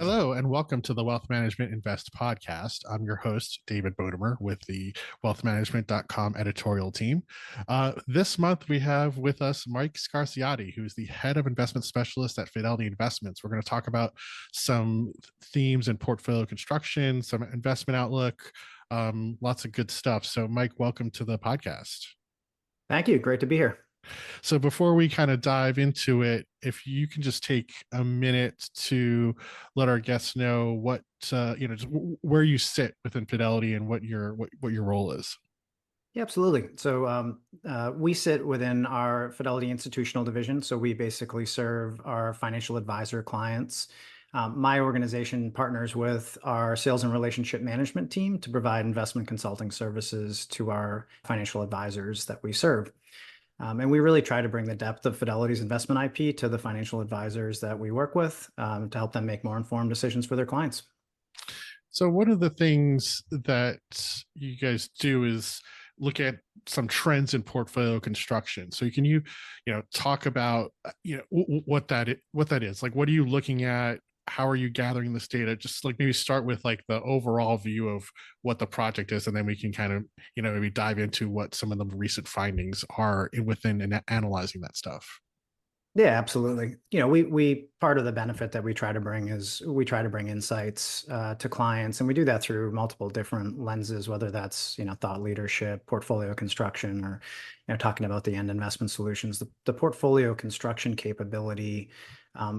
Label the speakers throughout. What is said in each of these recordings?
Speaker 1: Hello, and welcome to the Wealth Management Invest podcast. I'm your host, David Bodamer, with the wealthmanagement.com editorial team. This month, we have with us Mike Scarsciotti, who's the head of investment specialist at Fidelity Investments. We're going to talk about some themes in portfolio construction, some investment outlook, lots of good stuff. So, Mike, welcome to the podcast.
Speaker 2: Thank you. Great to be here.
Speaker 1: So before we kind of dive into it, if you can just take a minute to let our guests know what just where you sit within Fidelity and what your role is.
Speaker 2: Yeah, absolutely. So we sit within our Fidelity Institutional Division. So we basically serve our financial advisor clients. My organization partners with our sales and relationship management team to provide investment consulting services to our financial advisors that we serve. And we really try to bring the depth of Fidelity's investment IP to the financial advisors that we work with to help them make more informed decisions for their clients.
Speaker 1: So one of the things that you guys do is look at some trends in portfolio construction. So can you talk about what that is? Like, what are you looking at? How are you gathering this data? Just like maybe start with like the overall view of what the project is, and then we can kind of maybe dive into what some of the recent findings are within and analyzing that stuff.
Speaker 2: Yeah, absolutely. We part of the benefit that we try to bring is we try to bring insights to clients, and we do that through multiple different lenses, whether that's thought leadership, portfolio construction, or talking about the end investment solutions. The portfolio construction capability,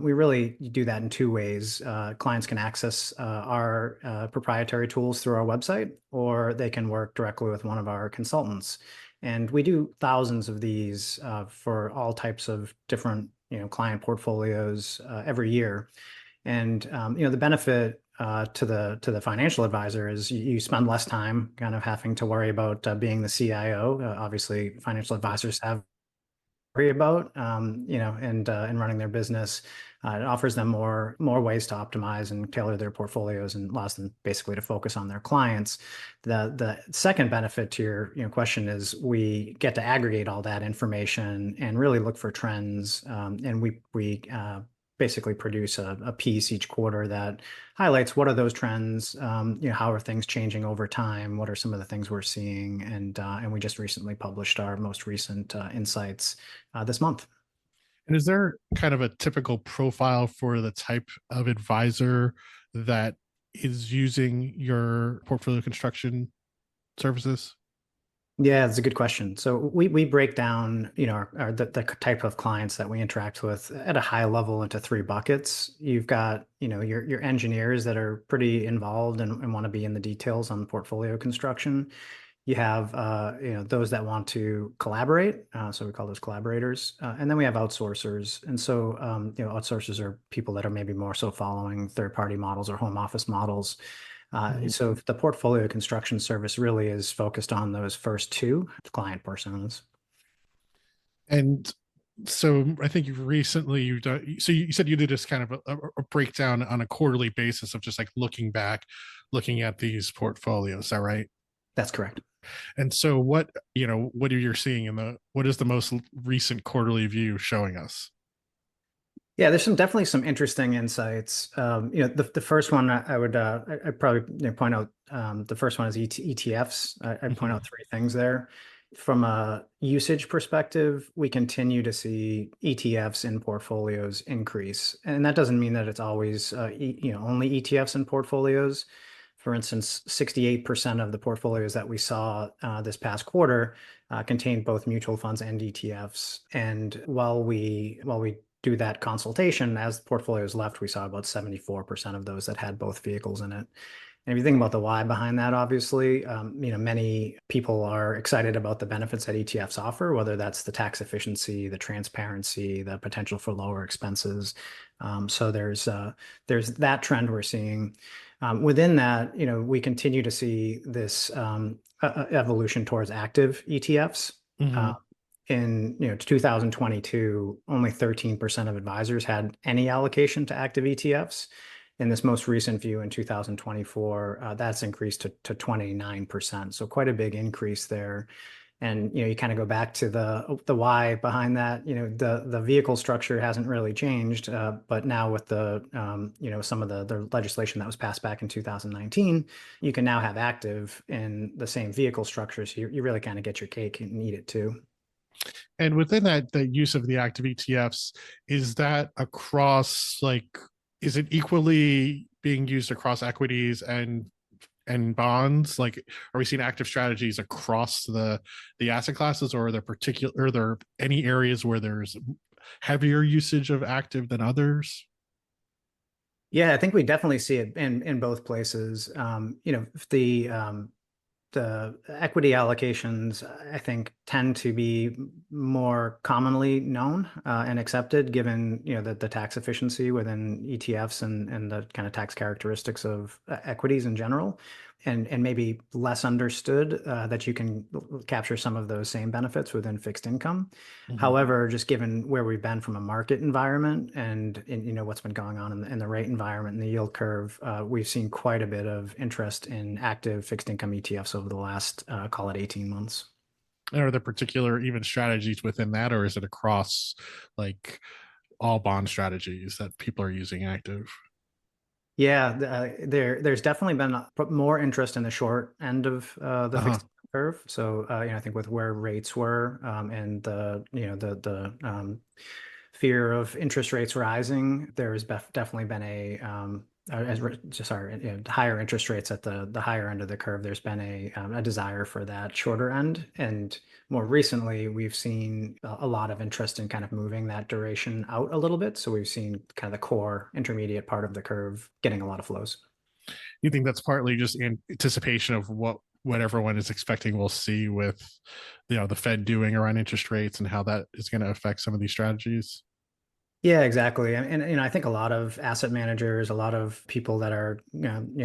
Speaker 2: we really do that in two ways. Clients can access our proprietary tools through our website, or they can work directly with one of our consultants. And we do thousands of these for all types of different, client portfolios every year. And the benefit to the financial advisor is you spend less time kind of having to worry about being the CIO. Obviously, financial advisors have worry about, and running their business. It offers them more ways to optimize and tailor their portfolios and allows them basically to focus on their clients. The second benefit to your question is we get to aggregate all that information and really look for trends. And we basically produce a piece each quarter that highlights what are those trends, how are things changing over time, what are some of the things we're seeing, and we just recently published our most recent insights this month.
Speaker 1: And is there kind of a typical profile for the type of advisor that is using your portfolio construction services?
Speaker 2: Yeah, that's a good question. So we break down, the type of clients that we interact with at a high level into three buckets. You've got, your engineers that are pretty involved and want to be in the details on portfolio construction. You have, those that want to collaborate. So we call those collaborators. And then we have outsourcers. And so, outsourcers are people that are maybe more so following third-party models or home office models. So the portfolio construction service really is focused on those first two client personas.
Speaker 1: And so I think you've done, so you said you did this kind of a breakdown on a quarterly basis of just like looking back, looking at these portfolios. Is that right?
Speaker 2: That's correct.
Speaker 1: And so what are you seeing what is the most recent quarterly view showing us?
Speaker 2: Yeah, there's definitely some interesting insights. The first one I'd probably point out, the first one is ETFs. I'd point out three things there. From a usage perspective, we continue to see ETFs in portfolios increase. And that doesn't mean that it's always only ETFs in portfolios. For instance, 68% of the portfolios that we saw this past quarter contained both mutual funds and ETFs. And while we do that consultation, as portfolios left, we saw about 74% of those that had both vehicles in it. And if you think about the why behind that, obviously, many people are excited about the benefits that ETFs offer, whether that's the tax efficiency, the transparency, the potential for lower expenses. So there's that trend we're seeing. Within that, we continue to see this evolution towards active ETFs.
Speaker 1: Mm-hmm.
Speaker 2: In 2022, only 13% of advisors had any allocation to active ETFs. In this most recent view in 2024, that's increased to 29%. So quite a big increase there. And you kind of go back to the why behind that. The vehicle structure hasn't really changed, but now with the some of the legislation that was passed back in 2019, you can now have active in the same vehicle structure. So you really kind of get your cake and eat it too.
Speaker 1: And within that, the use of the active ETFs, is that across like, is it equally being used across equities and bonds? Like, are we seeing active strategies across the asset classes, or are there any areas where there's heavier usage of active than others?
Speaker 2: Yeah, I think we definitely see it in both places. The equity allocations, I think, tend to be more commonly known and accepted, given the tax efficiency within ETFs and the kind of tax characteristics of equities in general, and maybe less understood that you can capture some of those same benefits within fixed income.
Speaker 1: Mhm.
Speaker 2: However, just given where we've been from a market environment and what's been going on in the rate environment and the yield curve, we've seen quite a bit of interest in active fixed income ETFs over the last, call it 18 months.
Speaker 1: And are there particular even strategies within that, or is it across like all bond strategies that people are using active?
Speaker 2: Yeah, there's definitely been more interest in the short end of the
Speaker 1: Uh-huh.
Speaker 2: fixed curve. So I think with where rates were and the fear of interest rates rising, there has definitely been higher interest rates at the higher end of the curve. There's been a desire for that shorter end, and more recently, we've seen a lot of interest in kind of moving that duration out a little bit. So we've seen kind of the core intermediate part of the curve getting a lot of flows.
Speaker 1: You think that's partly just in anticipation of what everyone is expecting we'll see with the Fed doing around interest rates and how that is going to affect some of these strategies?
Speaker 2: Yeah, exactly. And I think a lot of asset managers, a lot of people that are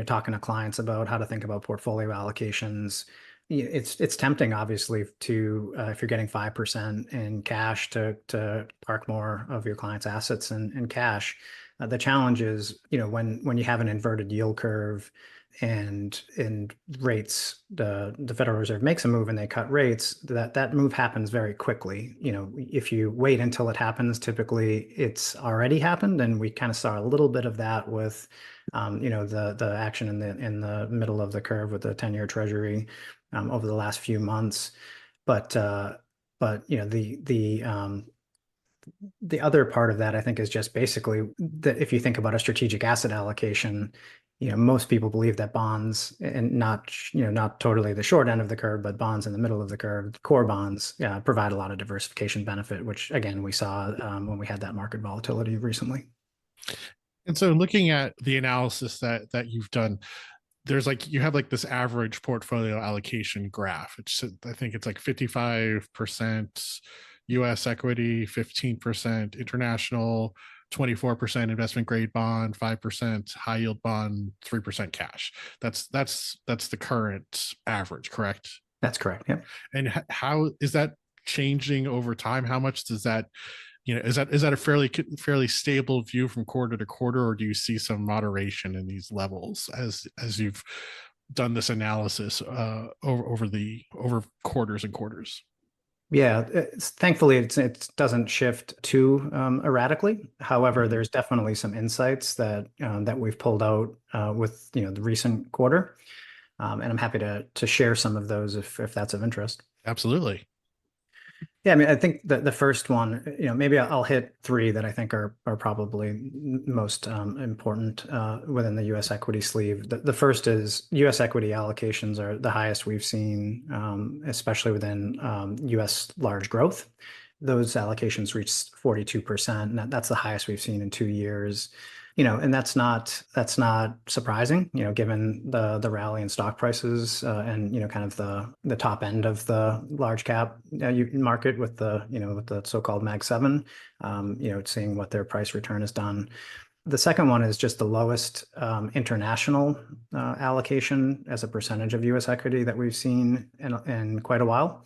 Speaker 2: talking to clients about how to think about portfolio allocations. It's tempting, obviously, to if you're getting 5% in cash to park more of your clients' assets in cash. The challenge is, when you have an inverted yield curve and in rates, the Federal Reserve makes a move and they cut rates, that move happens very quickly. If you wait until it happens, typically it's already happened, and we kind of saw a little bit of that with the action in the middle of the curve with the 10-year Treasury over the last few months. But the other part of that, I think, is just basically that if you think about a strategic asset allocation, most people believe that bonds, and not totally the short end of the curve, but bonds in the middle of the curve, core bonds, provide a lot of diversification benefit, which again we saw when we had that market volatility recently.
Speaker 1: And so looking at the analysis that you've done, there's like you have like this average portfolio allocation graph. I think it's like 55% US equity, 15% international, 24% investment grade bond, 5% high yield bond, 3% cash. That's the current average, correct?
Speaker 2: That's correct. Yeah.
Speaker 1: And how is that changing over time? How much does that, is that a fairly stable view from quarter to quarter, or do you see some moderation in these levels as you've done this analysis over quarters and quarters?
Speaker 2: Yeah, thankfully it doesn't shift too erratically. However, there's definitely some insights that we've pulled out with the recent quarter, and I'm happy to share some of those if that's of interest.
Speaker 1: Absolutely.
Speaker 2: Yeah, I mean, I think the first one, maybe I'll hit three that I think are probably most important within the U.S. equity sleeve. The first is U.S. equity allocations are the highest we've seen, especially within U.S. large growth. Those allocations reached 42%, and that's the highest we've seen in 2 years. And that's not surprising, given the rally in stock prices and kind of the top end of the large cap market with the so-called Mag 7, seeing what their price return has done. The second one is just the lowest international allocation as a percentage of U.S. equity that we've seen in quite a while.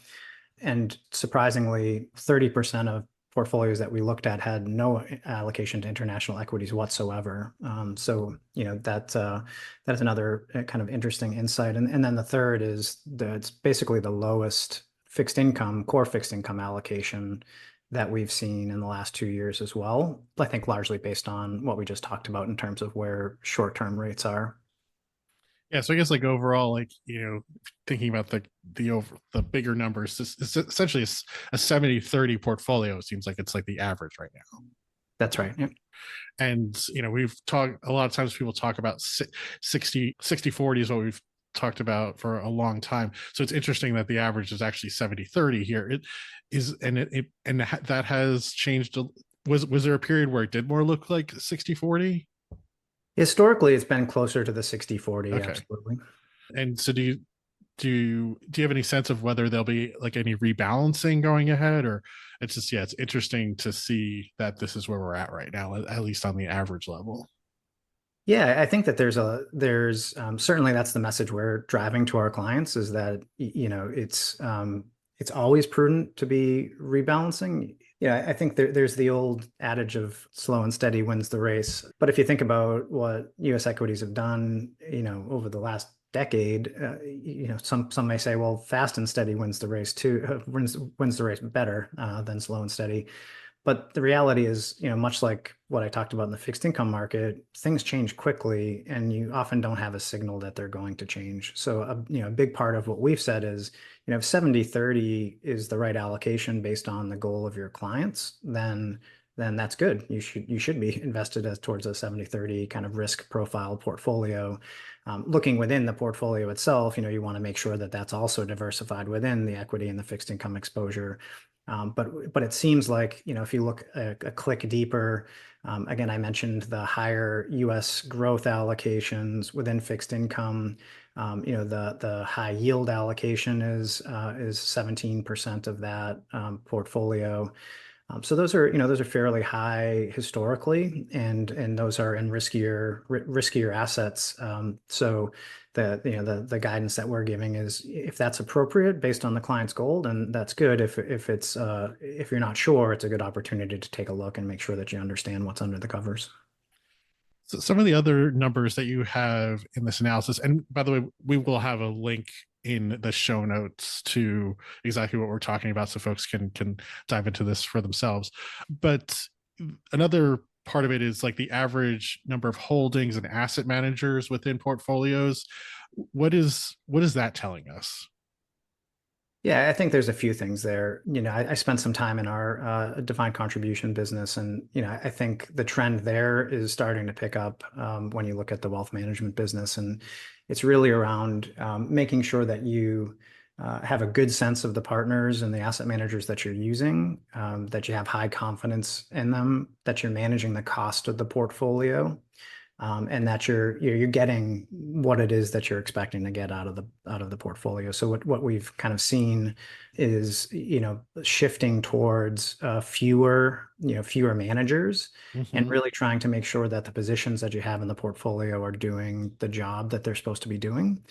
Speaker 2: And surprisingly, 30% of portfolios that we looked at had no allocation to international equities whatsoever. So that is another kind of interesting insight. And then the third is it's basically the lowest fixed income, core fixed income allocation that we've seen in the last 2 years as well. I think largely based on what we just talked about in terms of where short-term rates are.
Speaker 1: Yeah, so I guess like overall, like thinking about the bigger numbers, this is essentially a 70-30 portfolio. It seems like it's like the average right now.
Speaker 2: That's right. Yeah.
Speaker 1: And we've talked a lot of times, people talk about 60-40 is what we've talked about for a long time. So it's interesting that the average is actually 70-30 here. It is, and that has changed. Was there a period where it did more look like 60-40?
Speaker 2: Historically, it's been closer to the 60-40.
Speaker 1: Okay.
Speaker 2: Absolutely.
Speaker 1: And so do you have any sense of whether there'll be like any rebalancing going ahead, or it's just, yeah, it's interesting to see that this is where we're at right now, at least on the average level.
Speaker 2: Yeah, I think that there's certainly that's the message we're driving to our clients is that it's always prudent to be rebalancing. Yeah, I think there's the old adage of slow and steady wins the race. But if you think about what U.S. equities have done, over the last decade, some may say, well, fast and steady wins the race too, wins the race better than slow and steady. But the reality is, much like what I talked about in the fixed income market, things change quickly and you often don't have a signal that they're going to change. So, a big part of what we've said is, if 70-30 is the right allocation based on the goal of your clients, then that's good. You should be invested as towards a 70-30 kind of risk profile portfolio. Looking within the portfolio itself, you want to make sure that that's also diversified within the equity and the fixed income exposure. But it seems like, if you look a click deeper, again, I mentioned the higher U.S. growth allocations within fixed income. The high yield allocation is 17% of that portfolio. So those are fairly high historically, and those are in riskier assets. So the guidance that we're giving is if that's appropriate based on the client's goal, then that's good. If you're not sure, it's a good opportunity to take a look and make sure that you understand what's under the covers.
Speaker 1: So some of the other numbers that you have in this analysis, and by the way, we will have a link in the show notes to exactly what we're talking about, so folks can dive into this for themselves. But another part of it is like the average number of holdings and asset managers within portfolios. What is that telling us?
Speaker 2: Yeah, I think there's a few things there. I spent some time in our defined contribution business, and I think the trend there is starting to pick up when you look at the wealth management business, and it's really around making sure that you have a good sense of the partners and the asset managers that you're using, that you have high confidence in them, that you're managing the cost of the portfolio, and that you're getting what it is that you're expecting to get out of the portfolio. So what we've kind of seen is shifting towards fewer managers, and
Speaker 1: Mm-hmm.
Speaker 2: really trying to make sure that the positions that you have in the portfolio are doing the job that they're supposed to be doing.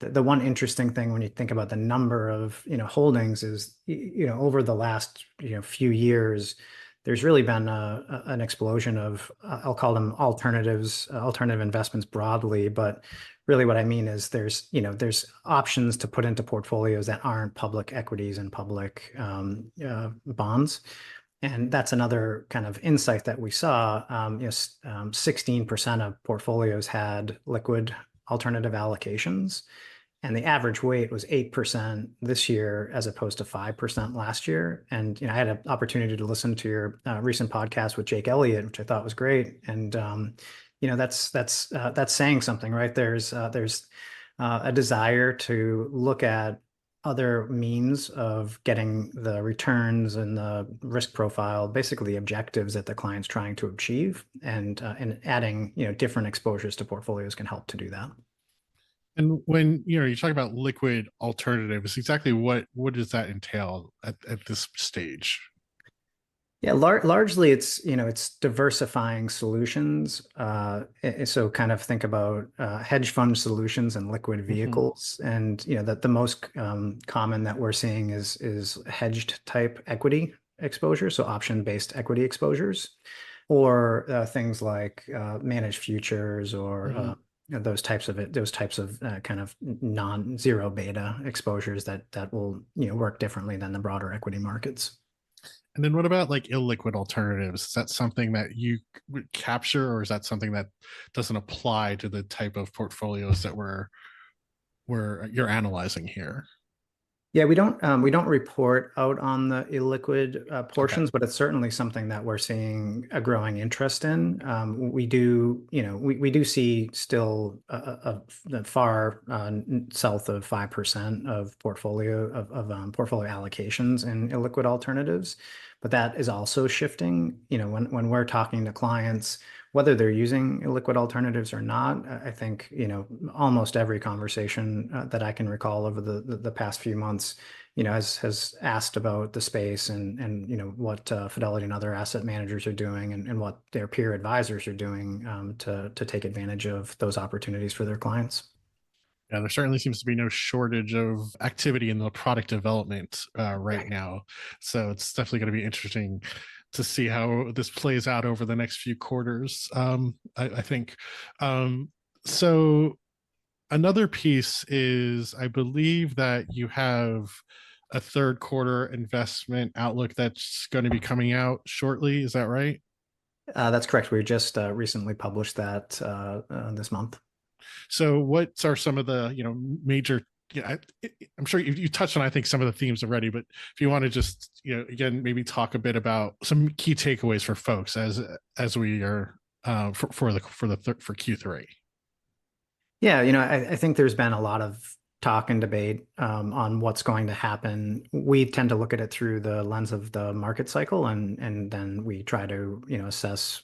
Speaker 2: The one interesting thing when you think about the number of holdings is over the last few years, there's really been an explosion of I'll call them alternative investments broadly, but really what I mean is there's options to put into portfolios that aren't public equities and public bonds. And that's another kind of insight that we saw. 16% of portfolios had liquid alternative allocations, and the average weight was 8% this year as opposed to 5% last year. And I had an opportunity to listen to your recent podcast with Jake Elliott, which I thought was great. And that's saying something, right? There's a desire to look at other means of getting the returns and the risk profile, basically the objectives that the client's trying to achieve, and adding different exposures to portfolios can help to do that.
Speaker 1: And when you talk about liquid alternatives, exactly what does that entail at this stage?
Speaker 2: Yeah, largely it's diversifying solutions. So kind of think about hedge fund solutions and liquid
Speaker 1: Mm-hmm.
Speaker 2: vehicles, and that the most common that we're seeing is hedged type equity exposure, so option-based equity exposures, or things like managed futures or
Speaker 1: Mm-hmm.
Speaker 2: those types of kind of non-zero beta exposures that will work differently than the broader equity markets.
Speaker 1: And then what about like illiquid alternatives? Is that something that you would capture, or is that something that doesn't apply to the type of portfolios that you're analyzing here?
Speaker 2: Yeah, we don't report out on the illiquid
Speaker 1: Okay.
Speaker 2: portions, but it's certainly something that we're seeing a growing interest in. We do, we do see still the far south of 5% of portfolio allocations in illiquid alternatives, but that is also shifting. When we're talking to clients, whether they're using illiquid alternatives or not, I think, almost every conversation that I can recall over the past few months, has asked about the space and what Fidelity and other asset managers are doing and what their peer advisors are doing to take advantage of those opportunities for their clients.
Speaker 1: Yeah, there certainly seems to be no shortage of activity in the product development right
Speaker 2: Right.
Speaker 1: now. So it's definitely going to be interesting to see how this plays out over the next few quarters. I think. So another piece is, I believe that you have a third quarter investment outlook that's going to be coming out shortly. Is that right?
Speaker 2: That's correct. We just recently published that this month.
Speaker 1: So, what are some of the major? Yeah, I'm sure you touched on, I think, some of the themes already, but if you want to just again maybe talk a bit about some key takeaways for folks as we are for Q3.
Speaker 2: Yeah, I think there's been a lot of talk and debate on what's going to happen. We tend to look at it through the lens of the market cycle, and then we try to assess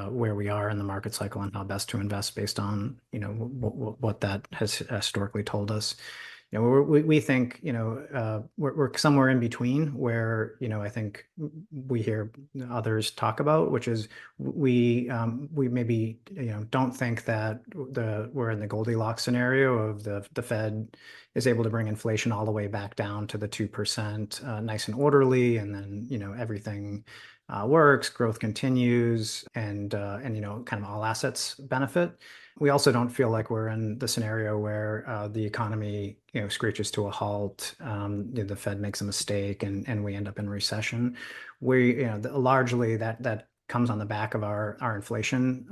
Speaker 2: where we are in the market cycle and how best to invest based on what that has historically told us. We think we're somewhere in between where I think we hear others talk about, which is we maybe don't think that we're in the Goldilocks scenario of the Fed is able to bring inflation all the way back down to the 2% nice and orderly, and then everything works, growth continues, and kind of all assets benefit. We also don't feel like we're in the scenario where the economy, screeches to a halt. The Fed makes a mistake, and we end up in recession. Largely that comes on the back of our inflation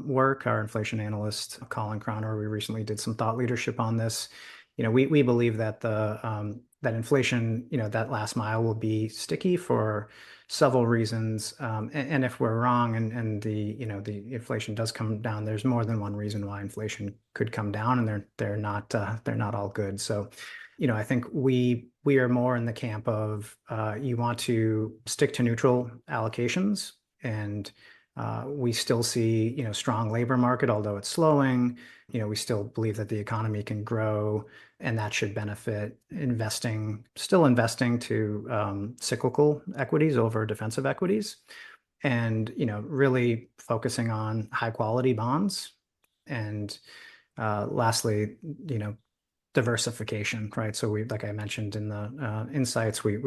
Speaker 2: work. Our inflation analyst, Colin Crowner, we recently did some thought leadership on this. We believe that that inflation, that last mile will be sticky for several reasons. And if we're wrong and the inflation does come down, there's more than one reason why inflation could come down, and they're not all good. So, I think we are more in the camp of you want to stick to neutral allocations, and we still see strong labor market, although it's slowing. We still believe that the economy can grow, and that should benefit still investing to cyclical equities over defensive equities, and really focusing on high quality bonds. And lastly, diversification, right? So like I mentioned in the insights, we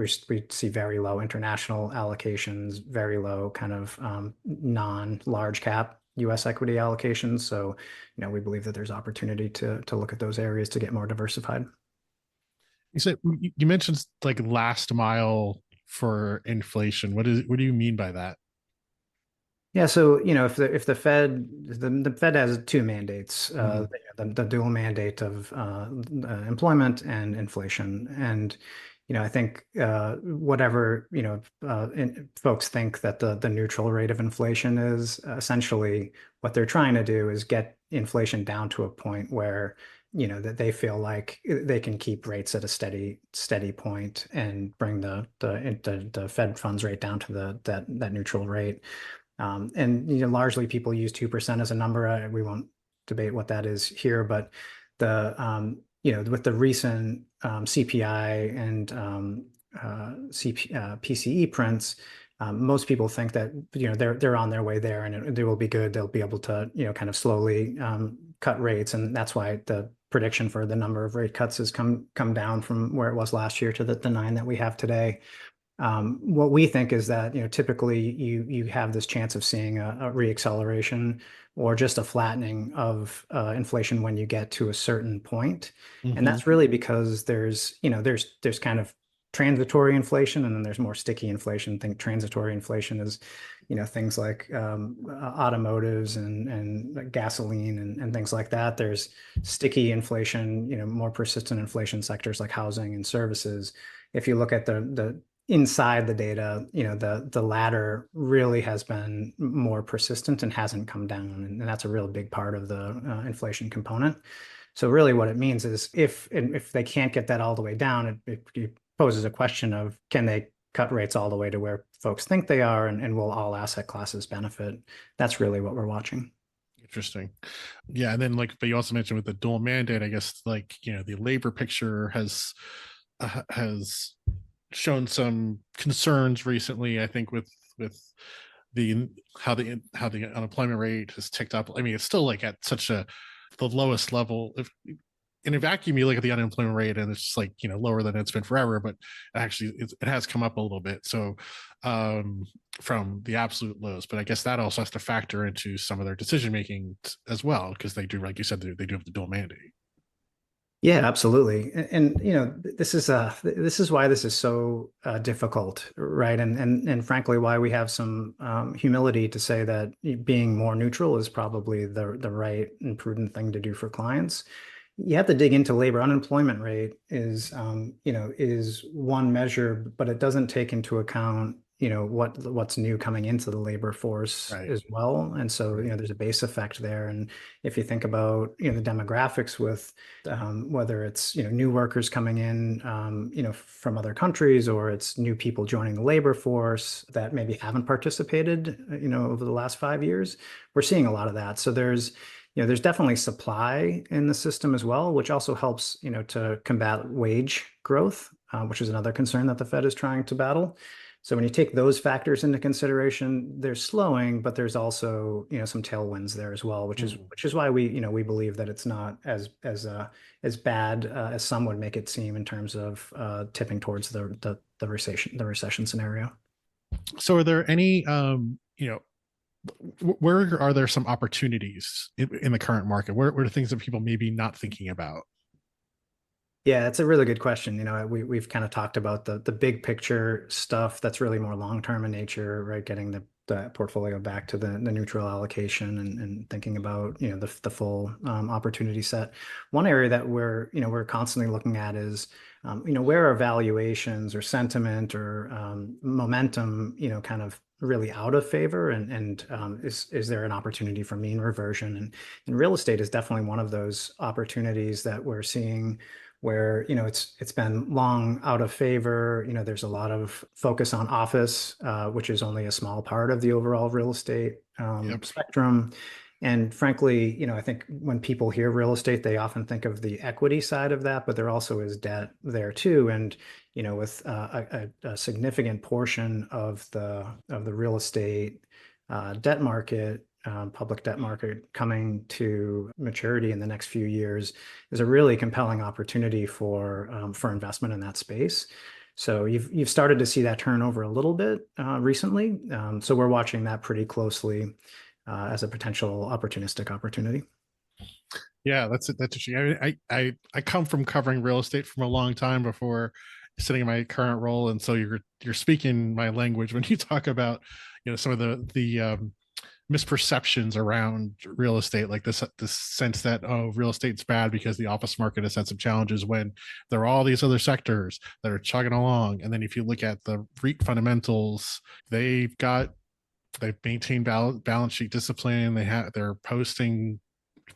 Speaker 2: see very low international allocations, very low kind of non-large cap U.S. equity allocations. So, we believe that there's opportunity to look at those areas to get more diversified.
Speaker 1: You mentioned like last mile for inflation. What do you mean by that?
Speaker 2: Yeah, so if the Fed has two mandates,
Speaker 1: Mhm.
Speaker 2: the dual mandate of employment and inflation, and I think whatever folks think that the neutral rate of inflation is, essentially what they're trying to do is get inflation down to a point where that they feel like they can keep rates at a steady point and bring the Fed funds rate down to that neutral rate. And largely people use 2% as a number. We won't debate what that is here, but with the recent CPI and PCE prints, most people think that they're on their way there, and they will be good. They'll be able to kind of slowly cut rates, and that's why the prediction for the number of rate cuts has come down from where it was last year to the 9 that we have today. What we think is that, typically you have this chance of seeing a reacceleration or just a flattening of inflation when you get to a certain point. And
Speaker 1: Hmm.
Speaker 2: that's really because there's kind of transitory inflation and then there's more sticky inflation. Think transitory inflation is, things like automotives and gasoline and things like that. There's sticky inflation, more persistent inflation sectors like housing and services. If you look at the inside the data, the latter really has been more persistent and hasn't come down. And that's a real big part of the inflation component. So really what it means is if they can't get that all the way down, it poses a question of can they cut rates all the way to where folks think they are and will all asset classes benefit? That's really what we're watching.
Speaker 1: Interesting. Yeah, and then like, but you also mentioned with the dual mandate, I guess like the labor picture has shown some concerns recently. I think with the how the unemployment rate has ticked up. I mean, it's still like at such the lowest level. If in a vacuum, you look at the unemployment rate and it's just like lower than it's been forever, but actually it has come up a little bit. So from the absolute lows, but I guess that also has to factor into some of their decision making as well, because they do, like you said, they do have the dual mandate.
Speaker 2: Yeah, absolutely. And this is why this is so difficult, right? And frankly, why we have some humility to say that being more neutral is probably the right and prudent thing to do for clients. You have to dig into labor. Unemployment rate is one measure, but it doesn't take into account, what's new coming into the labor force
Speaker 1: Right.
Speaker 2: as well. And so,
Speaker 1: Right.
Speaker 2: there's a base effect there. And if you think about, the demographics with whether it's, new workers coming in, from other countries, or it's new people joining the labor force that maybe haven't participated, over the last 5 years, we're seeing a lot of that. So there's definitely supply in the system as well, which also helps, to combat wage growth, which is another concern that the Fed is trying to battle. So when you take those factors into consideration, they're slowing, but there's also, some tailwinds there as well,
Speaker 1: Mm.
Speaker 2: which is why we believe that it's not as bad as some would make it seem in terms of tipping towards the recession scenario.
Speaker 1: So are there any where are there some opportunities in the current market? Where are things that people maybe not thinking about?
Speaker 2: Yeah, it's a really good question. We've kind of talked about the big picture stuff that's really more long-term in nature, right? Getting the portfolio back to the neutral allocation and thinking about, the full opportunity set. One area that we're constantly looking at is, where are valuations or sentiment or momentum, kind of really out of favor and is there an opportunity for mean reversion? And real estate is definitely one of those opportunities that we're seeing where it's been long out of favor. There's a lot of focus on office, which is only a small part of the overall real estate
Speaker 1: Yep.
Speaker 2: spectrum. And frankly, I think when people hear real estate, they often think of the equity side of that, but there also is debt there too. And with a significant portion of the real estate debt market, public debt market coming to maturity in the next few years is a really compelling opportunity for investment in that space. So you've started to see that turn over a little bit recently. So we're watching that pretty closely as a potential opportunistic opportunity.
Speaker 1: Yeah, that's interesting. I mean, I come from covering real estate from a long time before sitting in my current role, and so you're speaking my language when you talk about some of the misperceptions around real estate, like this sense that real estate's bad because the office market has had some challenges, when there are all these other sectors that are chugging along. And then if you look at the REIT fundamentals, they've maintained balance sheet discipline. They're posting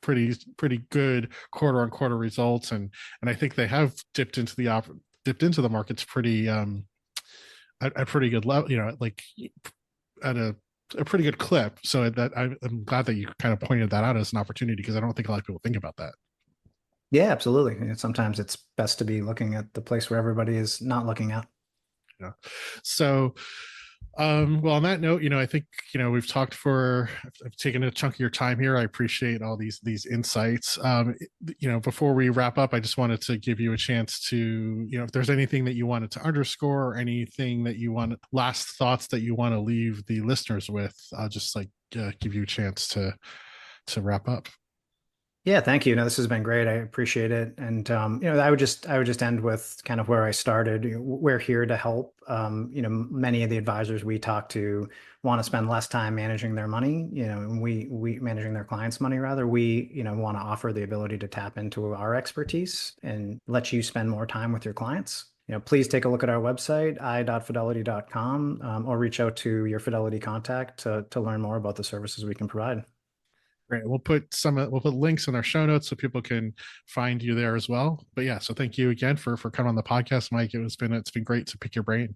Speaker 1: pretty good quarter on quarter results, and I think they have dipped into the markets pretty at a pretty good level, like at a pretty good clip. So that I'm glad that you kind of pointed that out as an opportunity, because I don't think a lot of people think about that.
Speaker 2: Yeah, absolutely. And sometimes it's best to be looking at the place where everybody is not looking at.
Speaker 1: Yeah. So Well, on that note, I think we've talked for. I've taken a chunk of your time here. I appreciate all these insights. Before we wrap up, I just wanted to give you a chance to, if there's anything that you wanted to underscore, or anything that you want, last thoughts that you want to leave the listeners with. I'll just give you a chance to wrap up.
Speaker 2: Yeah, thank you. No, this has been great. I appreciate it. And I would just end with kind of where I started. We're here to help. Many of the advisors we talk to want to spend less time managing their money, and we managing their clients' money rather. We, want to offer the ability to tap into our expertise and let you spend more time with your clients. Please take a look at our website, i.fidelity.com, or reach out to your Fidelity contact to learn more about the services we can provide.
Speaker 1: Great. We'll put links in our show notes so people can find you there as well. But yeah, so thank you again for coming on the podcast, Mike. It's been great to pick your brain.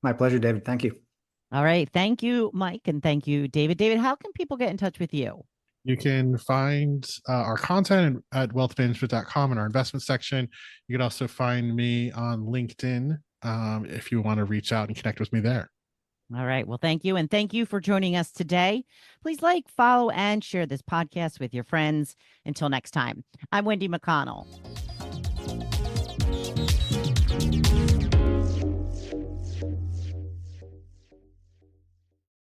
Speaker 2: My pleasure, David. Thank you.
Speaker 3: All right. Thank you, Mike. And thank you, David. David, how can people get in touch with you?
Speaker 1: You can find our content at wealthmanagement.com in our investment section. You can also find me on LinkedIn if you want to reach out and connect with me there.
Speaker 3: All right. Well, thank you. And thank you for joining us today. Please like, follow, and share this podcast with your friends. Until next time, I'm Wendy McConnell.